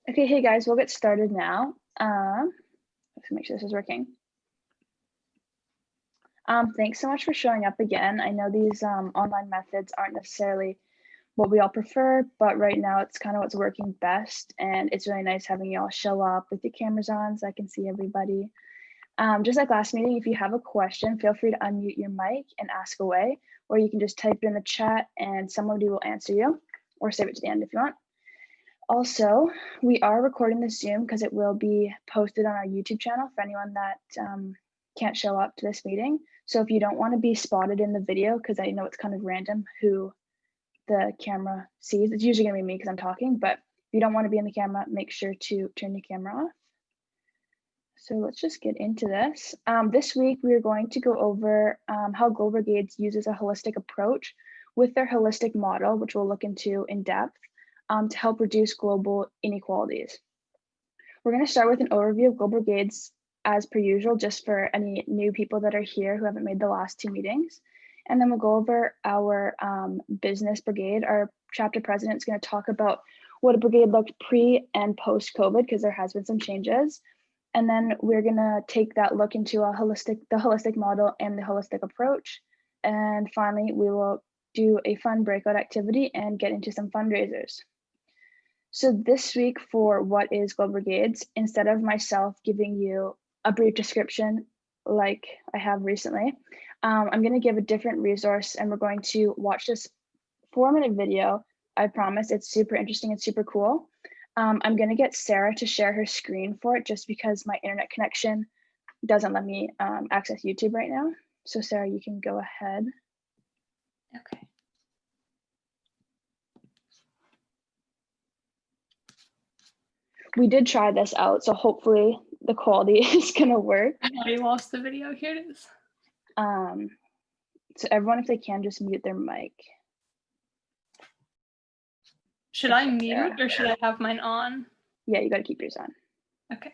Okay, hey guys, we'll get started now. Let's make sure this is working. Thanks so much for showing up again. I know these online methods aren't necessarily what we all prefer, but right now it's kind of what's working best. And it's really nice having you all show up with your cameras on so I can see everybody. Just like last meeting, if you have a question, feel free to unmute your mic and ask away, or you can just type it in the chat and somebody will answer you, or save it to the end if you want. Also, we are recording the Zoom because it will be posted on our YouTube channel for anyone that can't show up to this meeting. So if you don't want to be spotted in the video, because I know it's kind of random who the camera sees, it's usually going to be me because I'm talking, but if you don't want to be in the camera, make sure to turn your camera off. So let's just get into this. This week, we are going to go over how Global Brigades uses a holistic approach with their holistic model, which we'll look into in depth, to help reduce global inequalities. We're going to start with an overview of Global Brigades as per usual, just for any new people that are here who haven't made the last two meetings. And then we'll go over our Business Brigade. Our chapter president is going to talk about what a brigade looked pre and post COVID, because there has been some changes. And then we're going to take that look into the holistic model and the holistic approach. And finally, we will do a fun breakout activity and get into some fundraisers. So this week for what is Global Brigades, instead of myself giving you a brief description like I have recently, I'm going to give a different resource, and we're going to watch this 4-minute video. I promise it's super interesting and super cool. I'm going to get Sarah to share her screen for it just because my internet connection doesn't let me access YouTube right now. So Sarah, you can go ahead. Okay. We did try this out, so hopefully the quality is going to work. I already lost the video. Here it is. So everyone, if they can, just mute their mic. Should I mute or should I have mine on? Yeah, you got to keep yours on. Okay.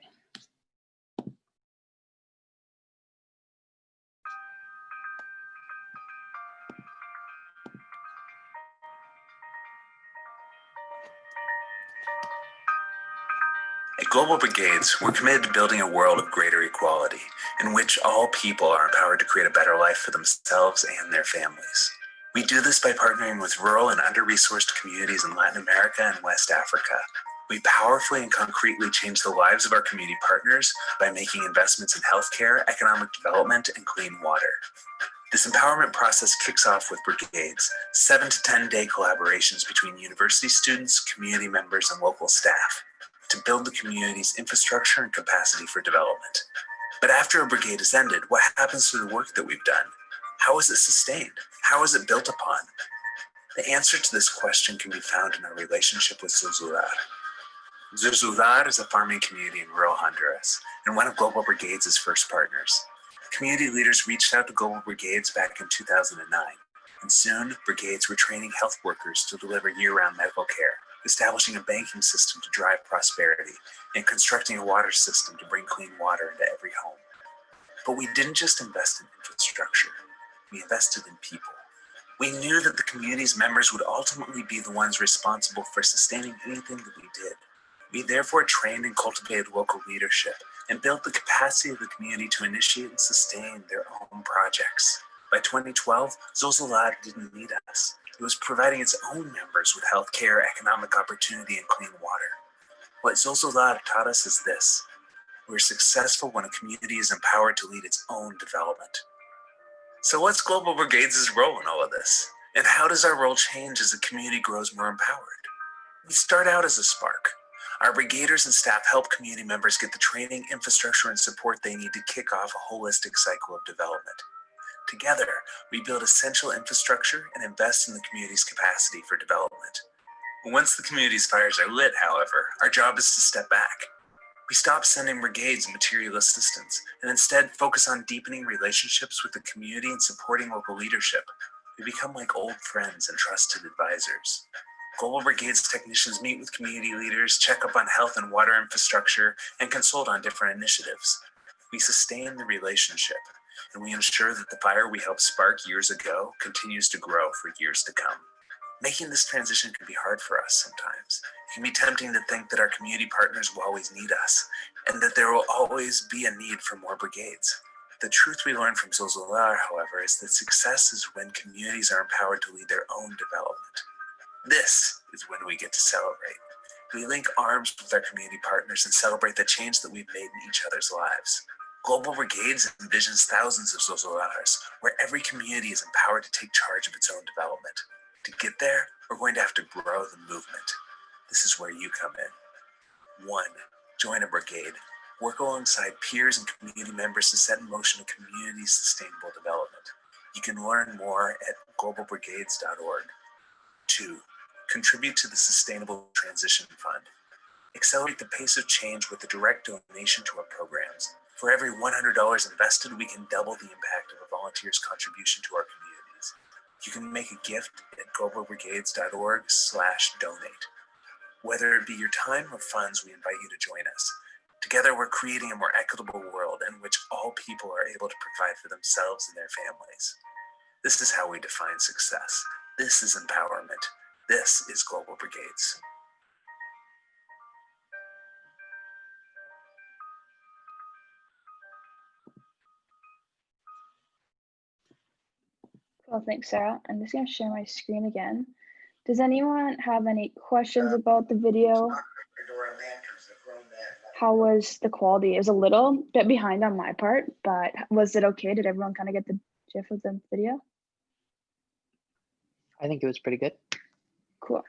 At Global Brigades, we're committed to building a world of greater equality, in which all people are empowered to create a better life for themselves and their families. We do this by partnering with rural and under-resourced communities in Latin America and West Africa. We powerfully and concretely change the lives of our community partners by making investments in healthcare, economic development, and clean water. This empowerment process kicks off with brigades, 7 to 10-day collaborations between university students, community members, and local staff to build the community's infrastructure and capacity for development. But after a brigade has ended, what happens to the work that we've done? How is it sustained? How is it built upon? The answer to this question can be found in our relationship with Zozular. Zozular is a farming community in rural Honduras and one of Global Brigades' first partners. Community leaders reached out to Global Brigades back in 2009, and soon brigades were training health workers to deliver year-round medical care, establishing a banking system to drive prosperity, and constructing a water system to bring clean water into every home. But we didn't just invest in infrastructure, we invested in people. We knew that the community's members would ultimately be the ones responsible for sustaining anything that we did. We therefore trained and cultivated local leadership and built the capacity of the community to initiate and sustain their own projects. By 2012, Zozular didn't need us. It was providing its own members with healthcare, economic opportunity, and clean water. What Zozular taught us is this: we're successful when a community is empowered to lead its own development. So what's Global Brigades' role in all of this? And how does our role change as the community grows more empowered? We start out as a spark. Our brigaders and staff help community members get the training, infrastructure, and support they need to kick off a holistic cycle of development. Together, we build essential infrastructure and invest in the community's capacity for development. Once the community's fires are lit, however, our job is to step back. We stop sending brigades material assistance and instead focus on deepening relationships with the community and supporting local leadership. We become like old friends and trusted advisors. Global Brigades technicians meet with community leaders, check up on health and water infrastructure, and consult on different initiatives. We sustain the relationship, and we ensure that the fire we helped spark years ago continues to grow for years to come. Making this transition can be hard for us sometimes. It can be tempting to think that our community partners will always need us, and that there will always be a need for more brigades. The truth we learn from Zozolar, however, is that success is when communities are empowered to lead their own development. This is when we get to celebrate. We link arms with our community partners and celebrate the change that we've made in each other's lives. Global Brigades envisions thousands of Zozolars, where every community is empowered to take charge of its own development. To get there, we're going to have to grow the movement. This is where you come in. 1. Join a brigade. Work alongside peers and community members to set in motion a community sustainable development. You can learn more at globalbrigades.org. 2. Contribute to the Sustainable Transition Fund. Accelerate the pace of change with a direct donation to our programs. For every $100 invested, we can double the impact of a volunteer's contribution to our communities. You can make a gift at globalbrigades.org/donate. Whether it be your time or funds, we invite you to join us. Together, we're creating a more equitable world in which all people are able to provide for themselves and their families. This is how we define success. This is empowerment. This is Global Brigades. Well, thanks, Sarah. I'm just going to share my screen again. Does anyone have any questions about the video? How was the quality? It was a little bit behind on my part, but was it okay? Did everyone kind of get the gist of the video? I think it was pretty good. Cool.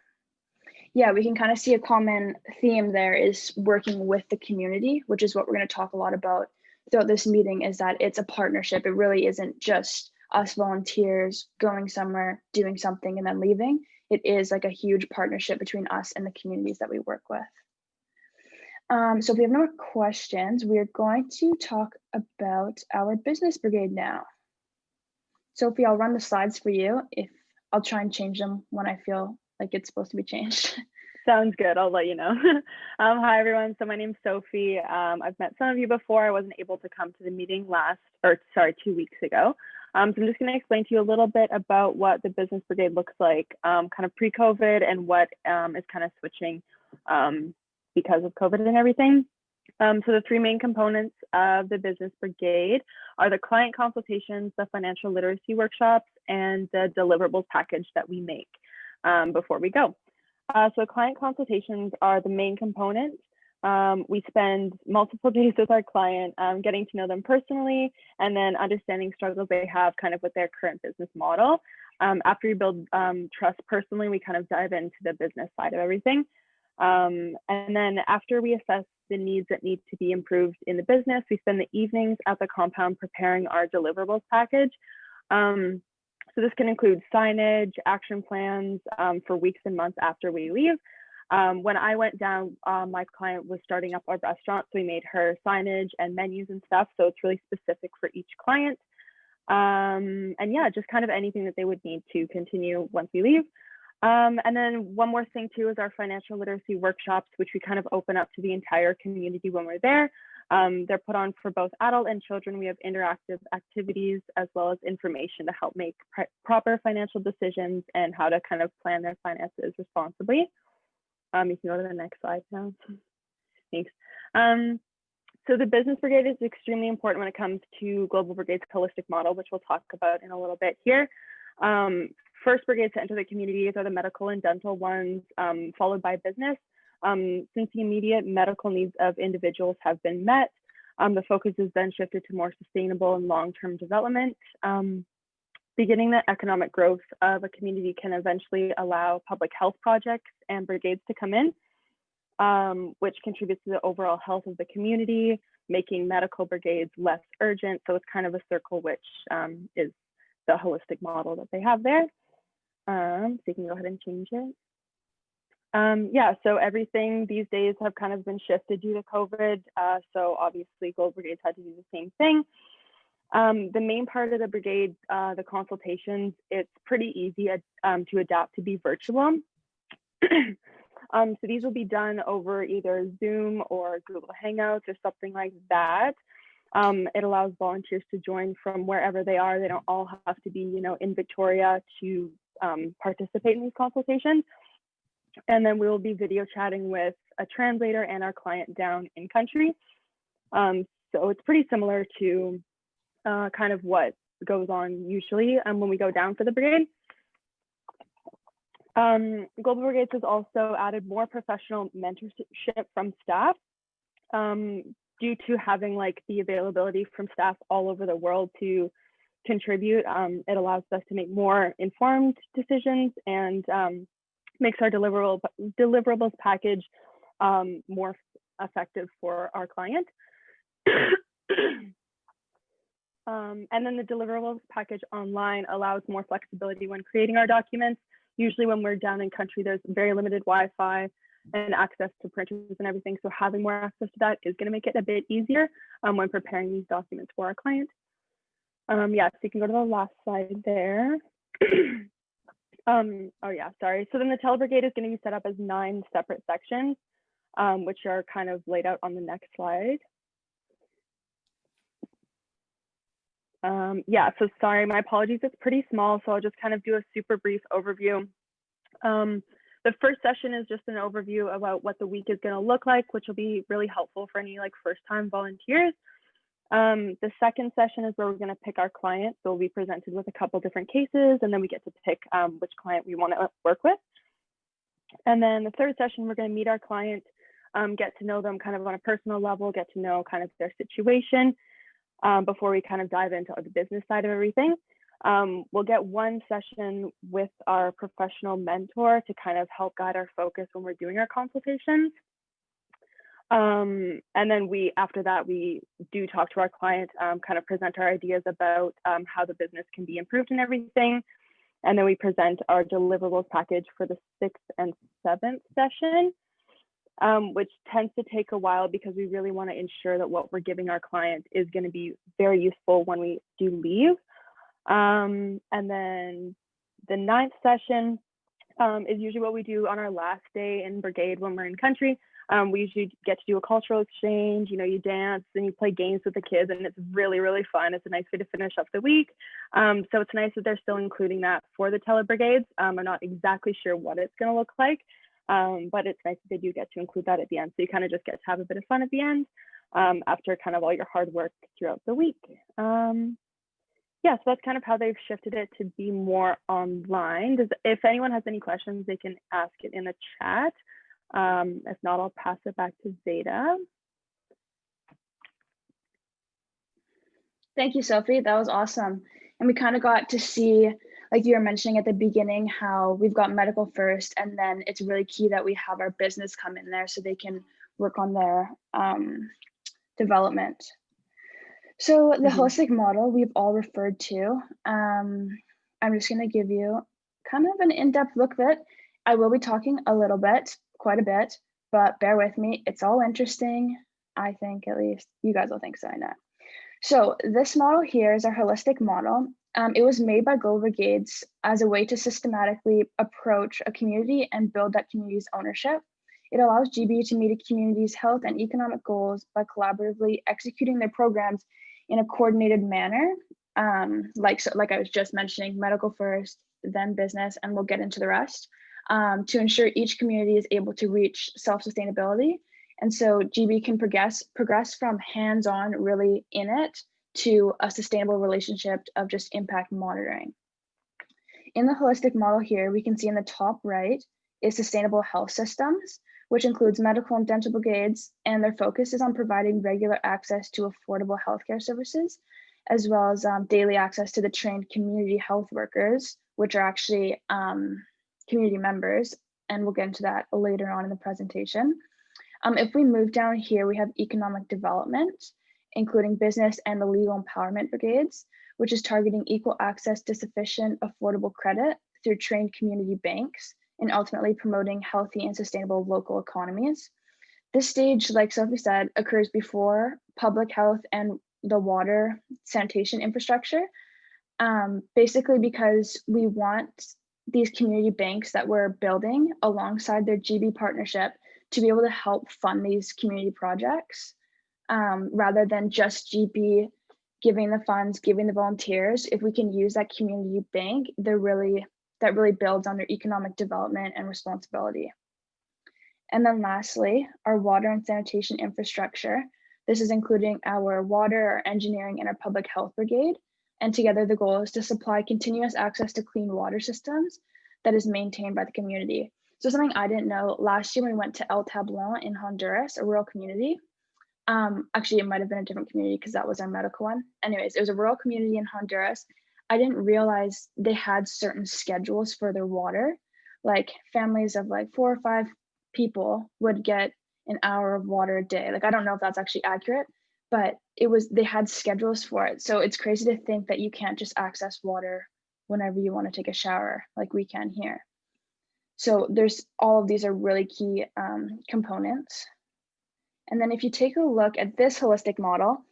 Yeah, we can kind of see a common theme there is working with the community, which is what we're going to talk a lot about throughout this meeting, is that it's a partnership. It really isn't just us volunteers going somewhere, doing something, and then leaving. It is like a huge partnership between us and the communities that we work with. So if we have no more questions, we're going to talk about our Business Brigade now. Sophie, I'll run the slides for you. I'll try and change them when I feel like it's supposed to be changed. Sounds good. I'll let you know. Hi, everyone. So my name's Sophie. I've met some of you before. I wasn't able to come to the meeting 2 weeks ago. So I'm just going to explain to you a little bit about what the Business Brigade looks like kind of pre-COVID and what is kind of switching because of COVID and everything. So the 3 main components of the Business Brigade are the client consultations, the financial literacy workshops, and the deliverables package that we make before we go. So client consultations are the main component. We spend multiple days with our client, getting to know them personally, and then understanding struggles they have kind of with their current business model. After we build trust personally, we kind of dive into the business side of everything. And then after we assess the needs that need to be improved in the business, we spend the evenings at the compound preparing our deliverables package. So this can include signage, action plans for weeks and months after we leave. When I went down, my client was starting up our restaurant, so we made her signage and menus and stuff. So it's really specific for each client. And yeah, just kind of anything that they would need to continue once we leave. And then one more thing too is our financial literacy workshops, which we kind of open up to the entire community when we're there. They're put on for both adult and children. We have interactive activities as well as information to help make proper financial decisions and how to kind of plan their finances responsibly. You can go to the next slide now. Thanks. So the Business Brigade is extremely important when it comes to Global Brigade's holistic model, which we'll talk about in a little bit here. First brigades to enter the communities are the medical and dental ones, followed by business. Since the immediate medical needs of individuals have been met, the focus is then shifted to more sustainable and long-term development. Beginning the economic growth of a community can eventually allow public health projects and brigades to come in, which contributes to the overall health of the community, making medical brigades less urgent. So it's kind of a circle, which is the holistic model that they have there. So you can go ahead and change it. Yeah, so everything these days have kind of been shifted due to COVID. So obviously Global Brigades had to do the same thing. The main part of the brigade, the consultations, it's pretty easy to adapt to be virtual. So these will be done over either Zoom or Google Hangouts or something like that. It allows volunteers to join from wherever they are. They don't all have to be, in Victoria to participate in these consultations. And then we will be video chatting with a translator and our client down in country. So it's pretty similar to kind of what goes on usually when we go down for the brigade. Global Brigades has also added more professional mentorship from staff due to having like the availability from staff all over the world to contribute. It allows us to make more informed decisions and makes our deliverables package more effective for our client. And then the deliverables package online allows more flexibility when creating our documents. Usually when we're down in country, there's very limited Wi-Fi and access to printers and everything. So having more access to that is going to make it a bit easier when preparing these documents for our client. Yeah, so you can go to the last slide there. Oh yeah, sorry. So then the telebrigade is going to be set up as 9 separate sections, which are kind of laid out on the next slide. Yeah, so sorry, my apologies, it's pretty small, so I'll just kind of do a super brief overview. The first session is just an overview about what the week is going to look like, which will be really helpful for any like first-time volunteers. The second session is where we're going to pick our client. So we'll be presented with a couple different cases, and then we get to pick which client we want to work with. And then the third session, we're going to meet our client, get to know them kind of on a personal level, get to know kind of their situation before we kind of dive into the business side of everything. We'll get one session with our professional mentor to kind of help guide our focus when we're doing our consultations. And then after that, we do talk to our client, kind of present our ideas about how the business can be improved and everything. And then we present our deliverables package for the 6th and 7th session, which tends to take a while because we really want to ensure that what we're giving our client is going to be very useful when we do leave. And then the 9th session is usually what we do on our last day in brigade when we're in country. We usually get to do a cultural exchange, you know, you dance and you play games with the kids, and it's really, really fun. It's a nice way to finish up the week. So it's nice that they're still including that for the telebrigades. I'm not exactly sure what it's going to look like, but it's nice that they do get to include that at the end. So you kind of just get to have a bit of fun at the end after kind of all your hard work throughout the week. Yeah, so that's kind of how they've shifted it to be more online. If anyone has any questions, they can ask it in the chat. If not, I'll pass it back to Zeta. Thank you, Sophie. That was awesome. And we kind of got to see, like you were mentioning at the beginning, how we've got medical first, and then it's really key that we have our business come in there so they can work on their development. So the holistic model we've all referred to. I'm just going to give you kind of an in-depth look at it. I will be talking a little bit, quite a bit, but bear with me. It's all interesting. I think at least you guys will think so, I know. So this model here is our holistic model. It was made by Global Brigades as a way to systematically approach a community and build that community's ownership. It allows GB to meet a community's health and economic goals by collaboratively executing their programs in a coordinated manner. Like I was just mentioning, medical first, then business, and we'll get into the rest, to ensure each community is able to reach self-sustainability. And so GB can progress from hands-on, really in it, to a sustainable relationship of just impact monitoring. In the holistic model here, we can see in the top right is sustainable health systems, which includes medical and dental brigades, and their focus is on providing regular access to affordable healthcare services, as well as daily access to the trained community health workers, which are actually community members, and we'll get into that later on in the presentation. If we move down here, we have economic development, including business and the legal empowerment brigades, which is targeting equal access to sufficient affordable credit through trained community banks, and ultimately promoting healthy and sustainable local economies. This stage, like Sophie said, occurs before public health and the water sanitation infrastructure, basically because we want these community banks that we're building alongside their GB partnership to be able to help fund these community projects, rather than just GB giving the funds, giving the volunteers. If we can use that community bank, they're really that really builds on their economic development and responsibility. And then lastly, our water and sanitation infrastructure. This is including our water, our engineering, and our public health brigade. And together the goal is to supply continuous access to clean water systems that is maintained by the community. So something I didn't know, last year when we went to El Tablon in Honduras, a rural community, actually it might've been a different community because that was our medical one. Anyways, it was a rural community in Honduras. I didn't realize they had certain schedules for their water. Like families of like 4 or 5 people would get an hour of water a day. Like, I don't know if that's actually accurate, but they had schedules for it. So it's crazy to think that you can't just access water whenever you want to take a shower like we can here. So all of these are really key components. And then if you take a look at this holistic model,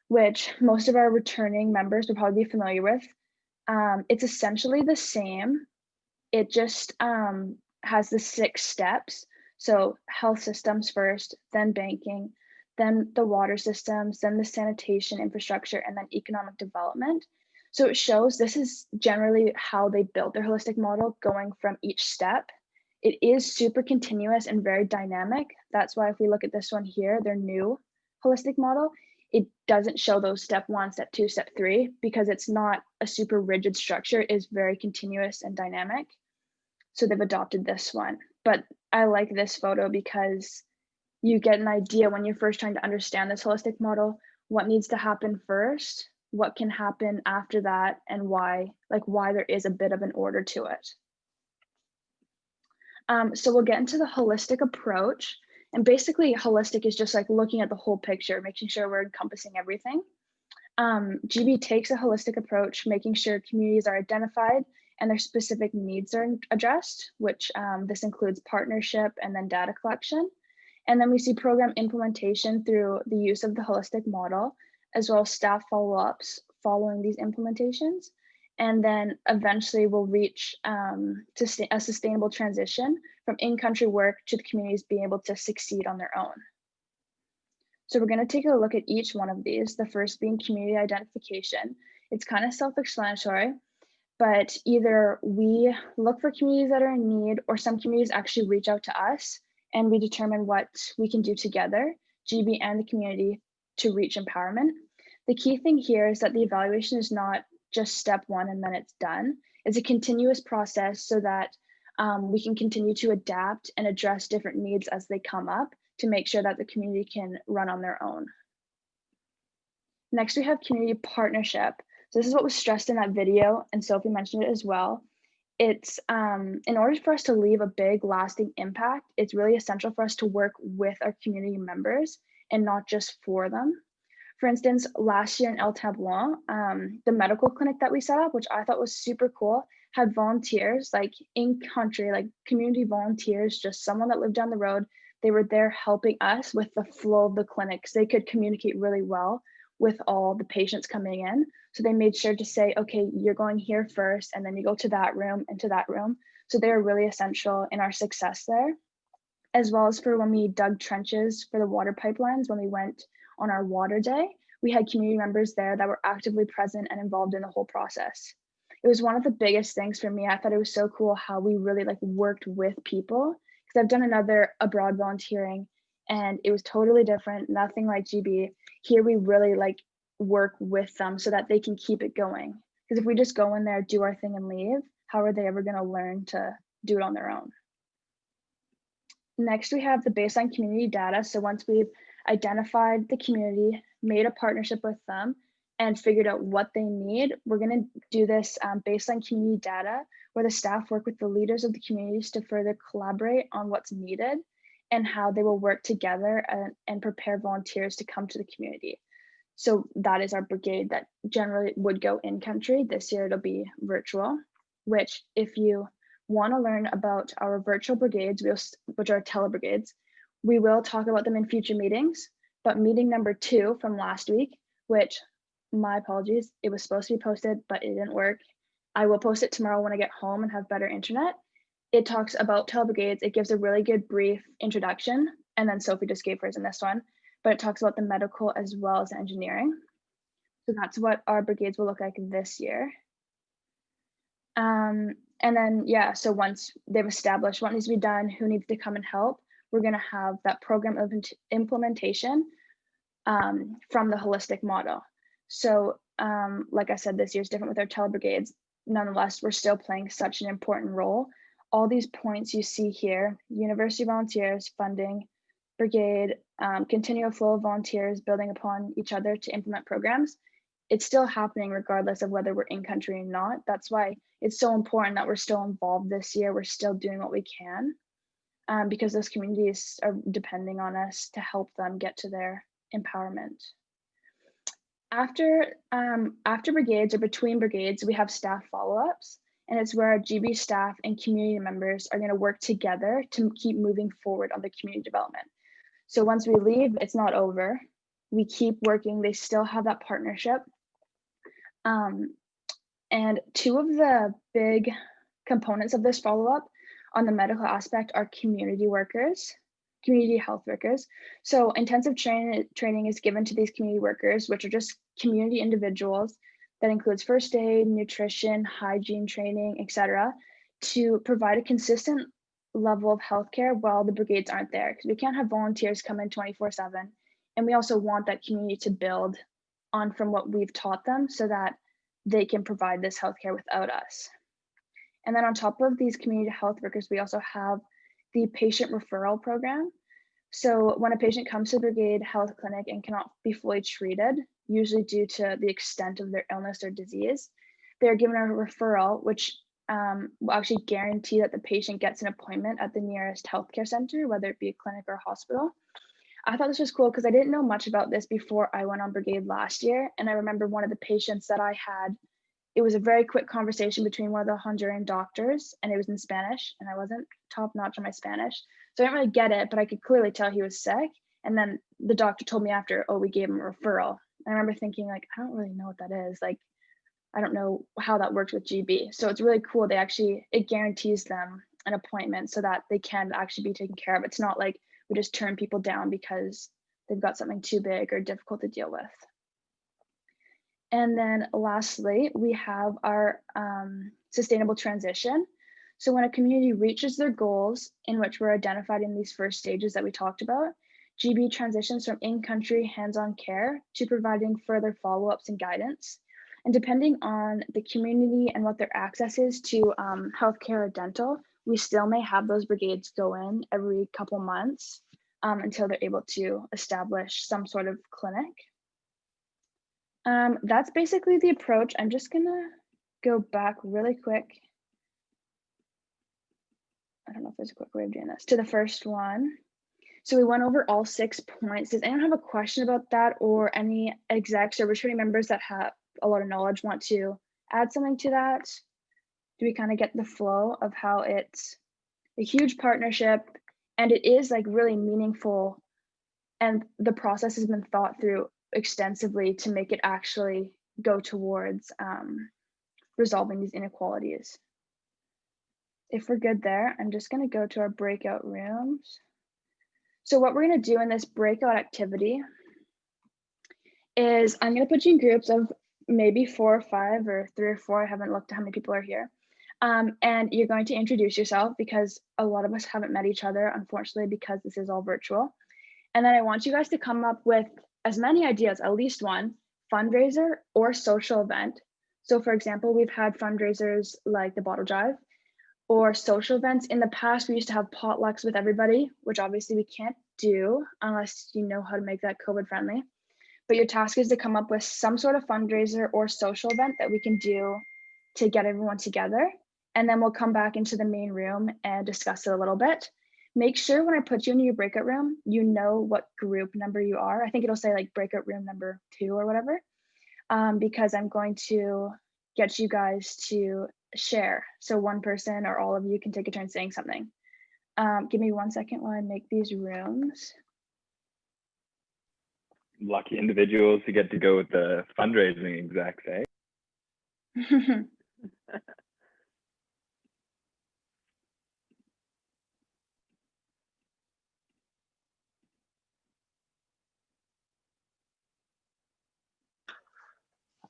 which most of our returning members would probably be familiar with, it's essentially the same. It just has the 6 steps. So health systems first, then banking, then the water systems, then the sanitation infrastructure, and then economic development. So it shows this is generally how they built their holistic model, going from each step. It is super continuous and very dynamic. That's why if we look at this one here, their new holistic model, it doesn't show those step 1, step 2, step 3, because it's not a super rigid structure. It is very continuous and dynamic. So they've adopted this one. But I like this photo because you get an idea when you're first trying to understand this holistic model, what needs to happen first, what can happen after that, and why there is a bit of an order to it. So we'll get into the holistic approach. And basically holistic is just like looking at the whole picture, making sure we're encompassing everything. GB takes a holistic approach, making sure communities are identified and their specific needs are addressed, which this includes partnership and then data collection. And then we see program implementation through the use of the holistic model, as well as staff follow-ups following these implementations. And then eventually we'll reach a sustainable transition from in-country work to the communities being able to succeed on their own. So we're going to take a look at each one of these, the first being community identification. It's kind of self-explanatory, but either we look for communities that are in need, or some communities actually reach out to us and we determine what we can do together, GB and the community, to reach empowerment. The key thing here is that the evaluation is not just step 1 and then it's done. It's a continuous process so that we can continue to adapt and address different needs as they come up to make sure that the community can run on their own. Next, we have community partnership. So this is what was stressed in that video, and Sophie mentioned it as well. It's in order for us to leave a big lasting impact, it's really essential for us to work with our community members and not just for them. For instance, last year in El Tablon, the medical clinic that we set up, which I thought was super cool, had volunteers, like in country, like community volunteers, just someone that lived down the road. They were there helping us with the flow of the clinics. They could communicate really well with all the patients coming in. So they made sure to say, okay, you're going here first, and then you go to that room and to that room. So they're really essential in our success there, as well as for when we dug trenches for the water pipelines. When we went on our water day, we had community members there that were actively present and involved in the whole process. It was one of the biggest things for me. I thought it was so cool how we really worked with people, because I've done another abroad volunteering and it was totally different, nothing like GB. Here we really work with them so that they can keep it going. Because if we just go in there, do our thing and leave, how are they ever going to learn to do it on their own? Next, we have the baseline community data. So once we've identified the community, made a partnership with them, and figured out what they need, we're going to do this baseline community data where the staff work with the leaders of the communities to further collaborate on what's needed and how they will work together and prepare volunteers to come to the community. So that is our brigade that generally would go in country. This year it'll be virtual, which if you want to learn about our virtual brigades, which are telebrigades, we will talk about them in future meetings. But meeting number 2 from last week, which, my apologies, it was supposed to be posted, but it didn't work. I will post it tomorrow when I get home and have better internet. It talks about telebrigades. It gives a really good brief introduction, and then Sophie just gave hers in this one, but it talks about the medical as well as engineering. So that's what our brigades will look like this year. And then, yeah, so once they've established what needs to be done, who needs to come and help, we're going to have that program of implementation from the holistic model. So like I said, this year's different with our tele-brigades. Nonetheless, we're still playing such an important role. All these points you see here, university volunteers, funding, brigade, continual flow of volunteers building upon each other to implement programs, it's still happening regardless of whether we're in country or not. That's why it's so important that we're still involved this year. We're still doing what we can because those communities are depending on us to help them get to their empowerment. After brigades or between brigades, we have staff follow-ups, and it's where our GB staff and community members are going to work together to keep moving forward on the community development. So once we leave, it's not over. We keep working. They still have that partnership. And two of the big components of this follow-up on the medical aspect are community workers, community health workers. So intensive training is given to these community workers, which are just community individuals that includes first aid, nutrition, hygiene training, etc., to provide a consistent level of healthcare while the brigades aren't there, because we can't have volunteers come in 24/7. And we also want that community to build on from what we've taught them so that they can provide this healthcare without us. And then on top of these community health workers, we also have the patient referral program. So when a patient comes to the brigade health clinic and cannot be fully treated, usually due to the extent of their illness or disease, they're given a referral, which will actually guarantee that the patient gets an appointment at the nearest healthcare center, whether it be a clinic or a hospital. I thought this was cool because I didn't know much about this before I went on brigade last year. And I remember one of the patients that I had, it was a very quick conversation between one of the Honduran doctors, and it was in Spanish, and I wasn't top notch on my Spanish. So I didn't really get it, but I could clearly tell he was sick. And then the doctor told me after, oh, we gave him a referral. And I remember thinking, like, I don't really know what that is. Like, I don't know how that works with GB. So it's really cool. It guarantees them an appointment so that they can actually be taken care of. It's not like we just turn people down because they've got something too big or difficult to deal with. And then lastly, we have our sustainable transition. So when a community reaches their goals, in which we're identified in these first stages that we talked about, GB transitions from in-country hands-on care to providing further follow-ups and guidance. And depending on the community and what their access is to healthcare or dental, we still may have those brigades go in every couple months until they're able to establish some sort of clinic. That's basically the approach. I'm just gonna go back really quick. I don't know if there's a quick way of doing this, to the first one. So we went over all 6 points. Does anyone have a question about that, or any execs or returning members that have a lot of knowledge want to add something to that? Do we kind of get the flow of how it's a huge partnership and it is like really meaningful, and the process has been thought through extensively to make it actually go towards resolving these inequalities? If we're good there, I'm just going to go to our breakout rooms. So what we're going to do in this breakout activity is I'm going to put you in groups of maybe 4 or 5 or 3 or 4. I haven't looked at how many people are here. And you're going to introduce yourself, because a lot of us haven't met each other, unfortunately, because this is all virtual. And then I want you guys to come up with as many ideas, at least one, fundraiser or social event. So for example, we've had fundraisers like the bottle drive, or social events. In the past, we used to have potlucks with everybody, which obviously we can't do unless you know how to make that COVID friendly. But your task is to come up with some sort of fundraiser or social event that we can do to get everyone together. And then we'll come back into the main room and discuss it a little bit. Make sure when I put you into your breakout room, you know what group number you are. I think it'll say like breakout room number 2 or whatever, because I'm going to get you guys to share. So one person or all of you can take a turn saying something. Give me 1 second while I make these rooms. Lucky individuals who get to go with the fundraising execs, eh?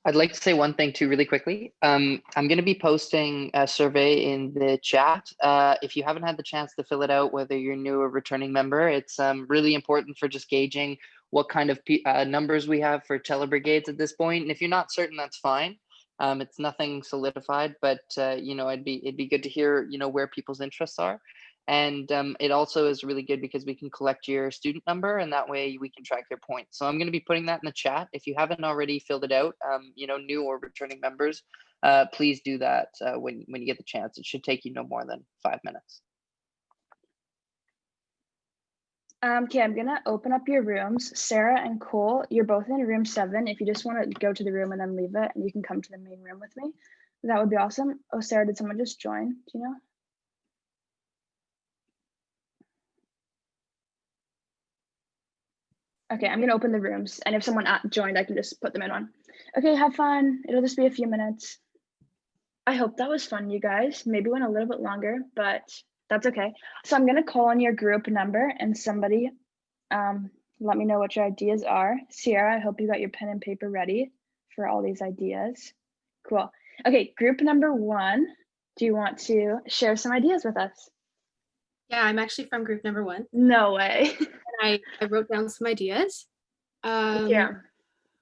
I'd like to say one thing too, really quickly. I'm going to be posting a survey in the chat. If you haven't had the chance to fill it out, whether you're new or returning member, it's really important for just gauging what kind of numbers we have for telebrigades at this point. And if you're not certain, that's fine. It's nothing solidified, but you know, it'd be good to hear, you know, where people's interests are. And it also is really good because we can collect your student number, and that way we can track their points. So I'm going to be putting that in the chat. If you haven't already filled it out, you know, new or returning members, please do that when you get the chance. It should take you no more than 5 minutes. Okay, I'm gonna open up your rooms. Sarah and Cole, you're both in room 7. If you just want to go to the room and then leave it, and you can come to the main room with me, that would be awesome. Oh, Sarah, did someone just join? Do you know? Okay, I'm gonna open the rooms, and if someone joined, I can just put them in one. Okay, have fun. It'll just be a few minutes. I hope that was fun, you guys. Maybe went a little bit longer, but that's okay. So I'm gonna call on your group number, and somebody let me know what your ideas are. Sierra, I hope you got your pen and paper ready for all these ideas. Cool. Okay, group number 1, do you want to share some ideas with us? Yeah, I'm actually from group number 1. No way. I wrote down some ideas. Yeah.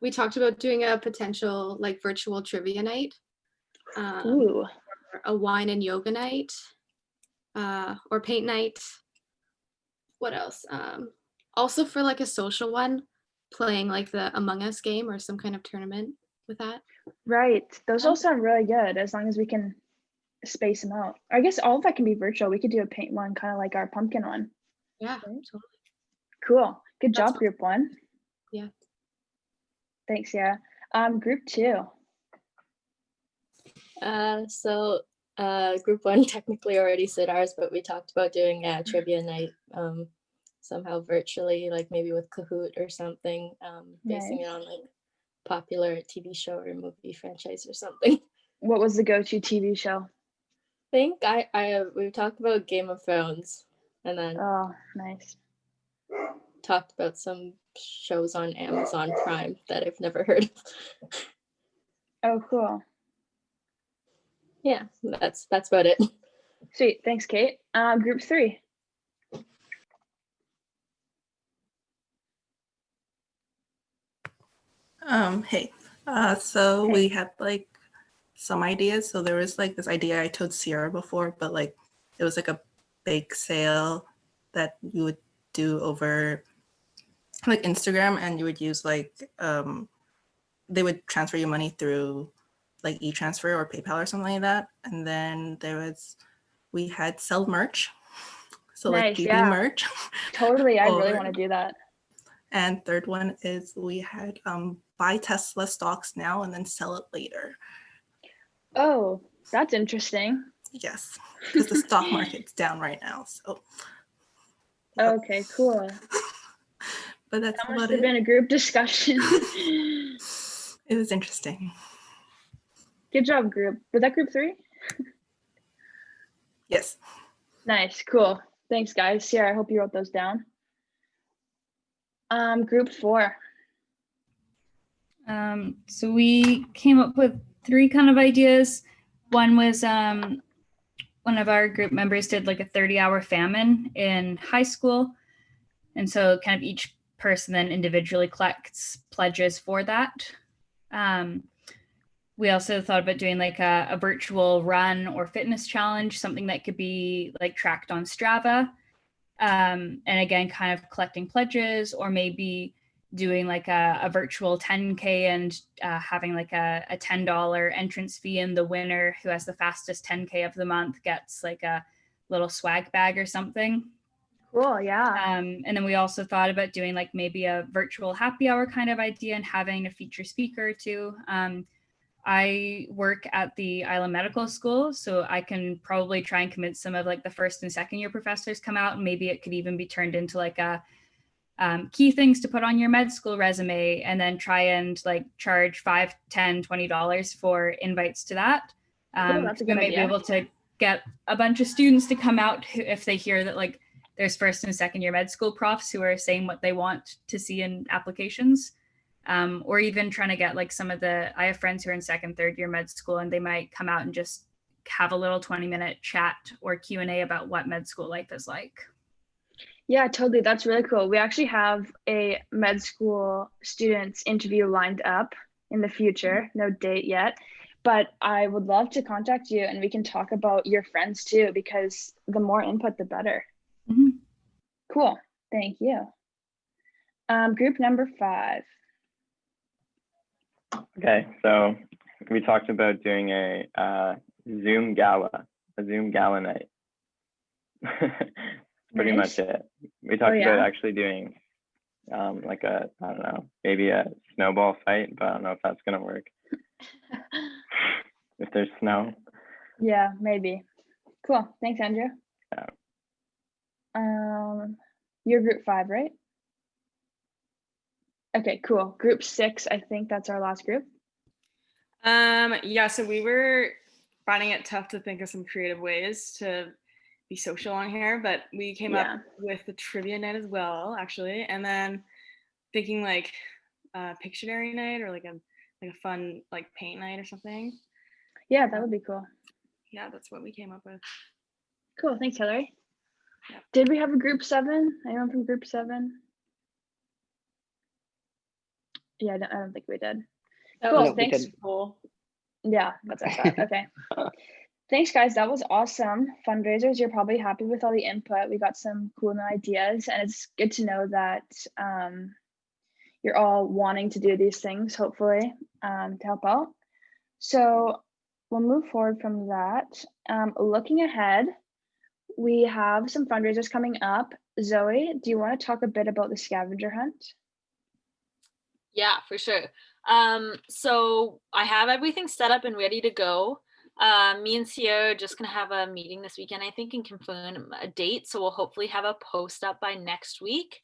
We talked about doing a potential like virtual trivia night, Ooh. a wine and yoga night, or paint night. What else? Also for like a social one, playing like the Among Us game or some kind of tournament with that. Right. Those all sound really good as long as we can space them out. I guess all of that can be virtual. We could do a paint one, kind of like our pumpkin one. Yeah, Right? totally. Cool. Good That's job, group 1. Yeah. Thanks, Sarah. Group 2. Group 1 technically already said ours, but we talked about doing a trivia night somehow virtually, like maybe with Kahoot or something, basing it on like popular TV show or movie franchise or something. What was the go-to TV show? I think we talked about Game of Thrones, and then Oh, nice. talked about some shows on Amazon Prime that I've never heard of. Oh, cool. Yeah, that's about it. Sweet. Thanks, Kate. Group 3. Hey, so we had like some ideas. So there was like this idea I told Sierra before, but like it was like a bake sale that you would do over like Instagram, and you would use like they would transfer you money through like e-transfer or PayPal or something like that. And then we had sell merch. So Nice, like GB yeah. merch. Totally, I really want to do that. And third one is we had buy Tesla stocks now and then sell it later. Oh, that's interesting. Yes, because the stock market's down right now. So. Okay, cool. But that's that must have been a group discussion. It was interesting. Good job, group. Was that group 3? Yes. Nice, cool. Thanks, guys. Sierra, I hope you wrote those down. Group 4. So we came up with 3 kind of ideas. One was one of our group members did like a 30-hour famine in high school. And so kind of each person then individually collects pledges for that. We also thought about doing like a virtual run or fitness challenge, something that could be like tracked on Strava. And again, kind of collecting pledges, or maybe doing like a virtual 10K and having like a $10 entrance fee, and the winner who has the fastest 10K of the month gets like a little swag bag or something. Cool, yeah. And then we also thought about doing like maybe a virtual happy hour kind of idea and having a feature speaker too. I work at the Island Medical School, so I can probably try and convince some of like the 1st and 2nd year professors come out, and maybe it could even be turned into like a key things to put on your med school resume, and then try and like charge $5, $10, $20 for invites to that. That's a good we may idea. be able to get a bunch of students to come out if they hear that like there's 1st and 2nd year med school profs who are saying what they want to see in applications. or even trying to get like I have friends who are in second, third year med school, and they might come out and just have a little 20-minute chat or Q&A about what med school life is like. Yeah, totally. That's really cool. We actually have a med school students interview lined up in the future. No date yet, but I would love to contact you and we can talk about your friends too, because the more input, the better. Mm-hmm. Cool. Thank you. Group number 5. Okay, so we talked about doing a Zoom gala night. Pretty much it. We talked about actually doing like I don't know, maybe a snowball fight, but I don't know if that's gonna work. If there's snow. Yeah, maybe. Cool. Thanks, Andrew. Yeah. You're group 5, right? Okay, cool. Group 6, I think that's our last group. Yeah, so we were finding it tough to think of some creative ways to be social on here, but we came up with the trivia night as well, actually, and then thinking like Pictionary night or like a fun like paint night or something. Yeah, that would be cool. Yeah, that's what we came up with. Cool. Thanks, Hillary. Yeah. Did we have a group 7? Anyone from group 7? Yeah, I don't think we did. Cool. Thanks. Cool. Yeah, that's what I thought. Okay. Thanks, guys. That was awesome. Fundraisers, you're probably happy with all the input. We got some cool new ideas, and it's good to know that you're all wanting to do these things, hopefully, to help out. So we'll move forward from that. Looking ahead, we have some fundraisers coming up. Zoe, do you want to talk a bit about the scavenger hunt? Yeah, for sure. So I have everything set up and ready to go. Me and Sierra are just gonna have a meeting this weekend, I think, and confirm a date. So we'll hopefully have a post up by next week.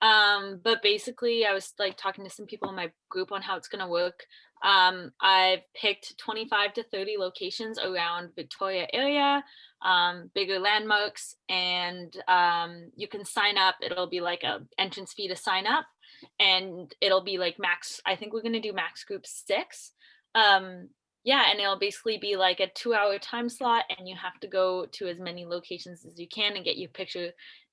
But basically I was like talking to some people in my group on how it's gonna work. I've picked 25 to 30 locations around Victoria area, bigger landmarks, and you can sign up. It'll be like a entrance fee to sign up, and it'll be like max, I think we're gonna do max group 6. Yeah, and it'll basically be like a 2-hour time slot, and you have to go to as many locations as you can and get your picture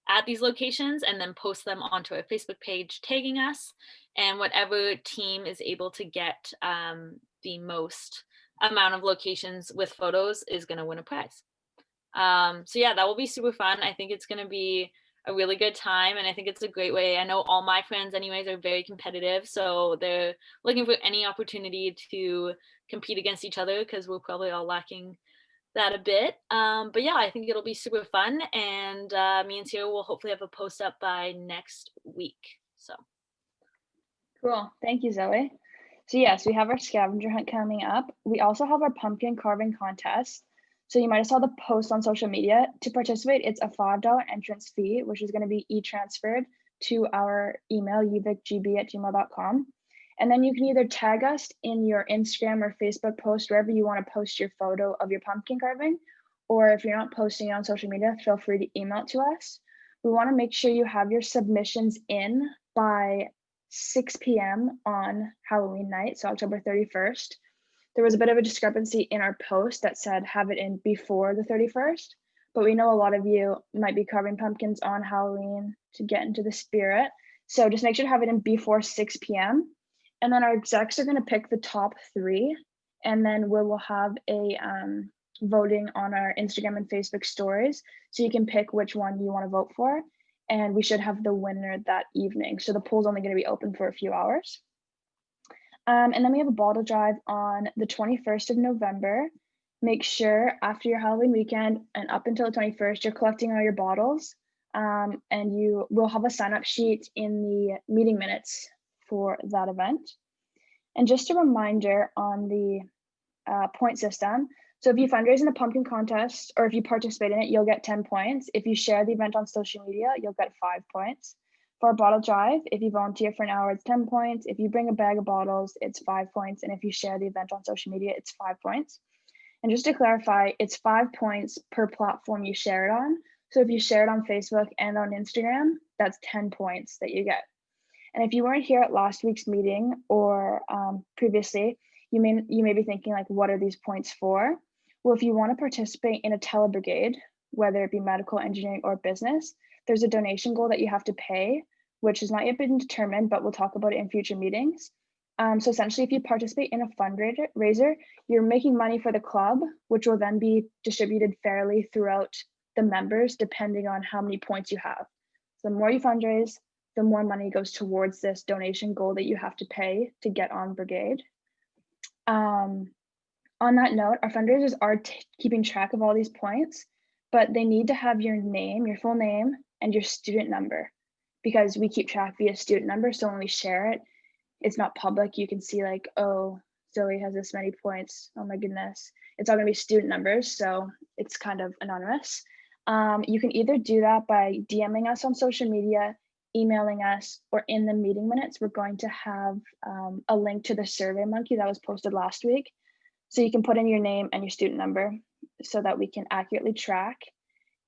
at these locations and then post them onto our Facebook page tagging us, and whatever team is able to get the most amount of locations with photos is going to win a prize. So yeah, that will be super fun. I think it's going to be a really good time, and I think it's a great way. I know all my friends anyways are very competitive, so they're looking for any opportunity to compete against each other because we're probably all lacking that a bit. But yeah, I think it'll be super fun, and me and Sierra will hopefully have a post up by next week. So cool. Thank you, Zoe. So yes, we have our scavenger hunt coming up. We also have our pumpkin carving contest. So you might have saw the post on social media. To participate, it's a $5 entrance fee, which is going to be e-transferred to our email, uvicgb@gmail.com. And then you can either tag us in your Instagram or Facebook post, wherever you want to post your photo of your pumpkin carving. Or if you're not posting it on social media, feel free to email it to us. We want to make sure you have your submissions in by 6 p.m. on Halloween night, so October 31st. There was a bit of a discrepancy in our post that said have it in before the 31st, but we know a lot of you might be carving pumpkins on Halloween to get into the spirit. So just make sure to have it in before 6 p.m. And then our execs are going to pick the top 3, and then we will have a voting on our Instagram and Facebook stories, so you can pick which one you want to vote for, and we should have the winner that evening. So the poll's only going to be open for a few hours. And then we have a bottle drive on the 21st of November. Make sure after your Halloween weekend and up until the 21st, you're collecting all your bottles, and you will have a sign-up sheet in the meeting minutes for that event. And just a reminder on the point system. So if you fundraise in a pumpkin contest, or if you participate in it, you'll get 10 points. If you share the event on social media, you'll get 5 points. For a bottle drive, if you volunteer for an hour, it's 10 points. If you bring a bag of bottles, it's 5 points. And if you share the event on social media, it's 5 points. And just to clarify, it's 5 points per platform you share it on. So if you share it on Facebook and on Instagram, that's 10 points that you get. And if you weren't here at last week's meeting or previously, you may be thinking like, what are these points for? Well, if you want to participate in a tele-brigade, whether it be medical, engineering, or business, there's a donation goal that you have to pay, which has not yet been determined, but we'll talk about it in future meetings. So essentially, if you participate in a fundraiser, you're making money for the club, which will then be distributed fairly throughout the members, depending on how many points you have. So the more you fundraise, the more money goes towards this donation goal that you have to pay to get on brigade. On that note, our fundraisers are keeping track of all these points, but they need to have your name, your full name, and your student number, because we keep track via student number. So when we share it, it's not public. You can see like, oh, Zoe has this many points. Oh my goodness. It's all gonna be student numbers. So it's kind of anonymous. You can either do that by DMing us on social media, emailing us, or in the meeting minutes, we're going to have a link to the Survey Monkey that was posted last week. So you can put in your name and your student number so that we can accurately track.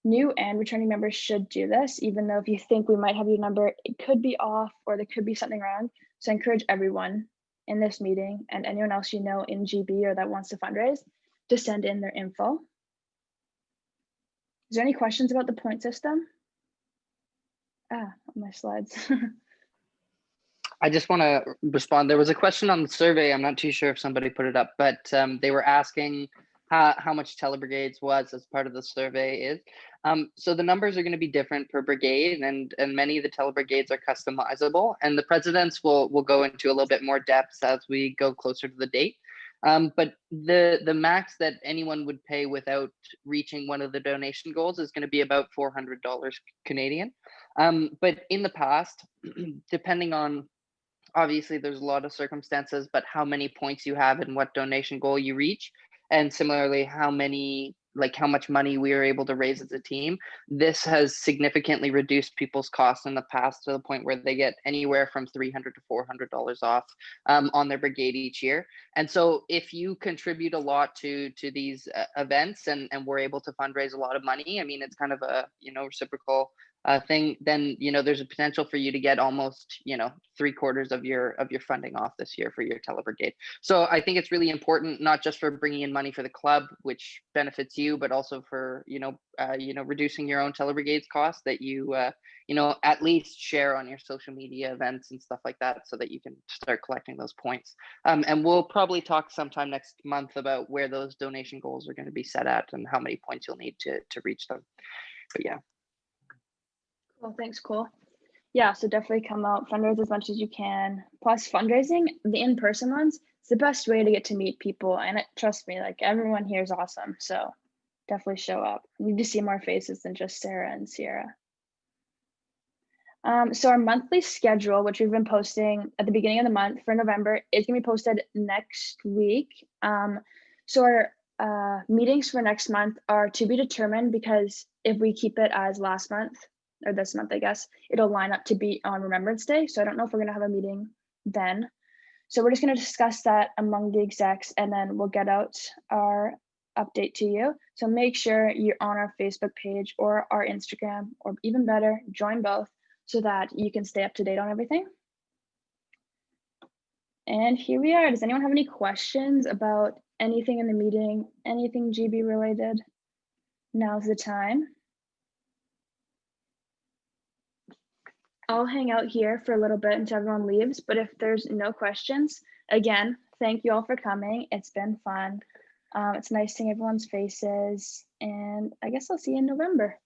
New and returning members should do this, even though if you think we might have your number, it could be off or there could be something wrong. So I encourage everyone in this meeting and anyone else you know in GB or that wants to fundraise to send in their info. Is there any questions about the point system? On my slides. I just want to respond. There was a question on the survey. I'm not too sure if somebody put it up, but they were asking how much telebrigades was as part of the survey is. So the numbers are going to be different per brigade, and many of the telebrigades are customizable. And the presidents will go into a little bit more depth as we go closer to the date. But the max that anyone would pay without reaching one of the donation goals is going to be about $400 Canadian. But in the past, depending on, obviously there's a lot of circumstances, but how many points you have and what donation goal you reach, and similarly how much money we were able to raise as a team, this has significantly reduced people's costs in the past to the point where they get anywhere from $300 to $400 off on their brigade each year. And so if you contribute a lot to these events and we're able to fundraise a lot of money, I mean, it's kind of a reciprocal thing, then there's a potential for you to get almost 3/4 of your funding off this year for your telebrigade. So I think it's really important, not just for bringing in money for the club, which benefits you, but also for reducing your own telebrigade's cost, that you at least share on your social media events and stuff like that, so that you can start collecting those points. And we'll probably talk sometime next month about where those donation goals are going to be set at and how many points you'll need to reach them. But yeah. Well, thanks, Cole. Yeah, so definitely come out, fundraise as much as you can. Plus fundraising, the in-person ones, it's the best way to get to meet people. And trust me, like everyone here is awesome. So definitely show up. You need to see more faces than just Sarah and Sierra. So our monthly schedule, which we've been posting at the beginning of the month for November, is gonna be posted next week. So our meetings for next month are to be determined, because if we keep it as last month, or this month, I guess, it'll line up to be on Remembrance Day. So I don't know if we're gonna have a meeting then. So we're just gonna discuss that among the execs, and then we'll get out our update to you. So make sure you're on our Facebook page or our Instagram, or even better, join both, so that you can stay up to date on everything. And here we are. Does anyone have any questions about anything in the meeting, anything GB related? Now's the time. I'll hang out here for a little bit until everyone leaves, but if there's no questions, again, thank you all for coming. It's been fun. It's nice seeing everyone's faces, and I guess I'll see you in November.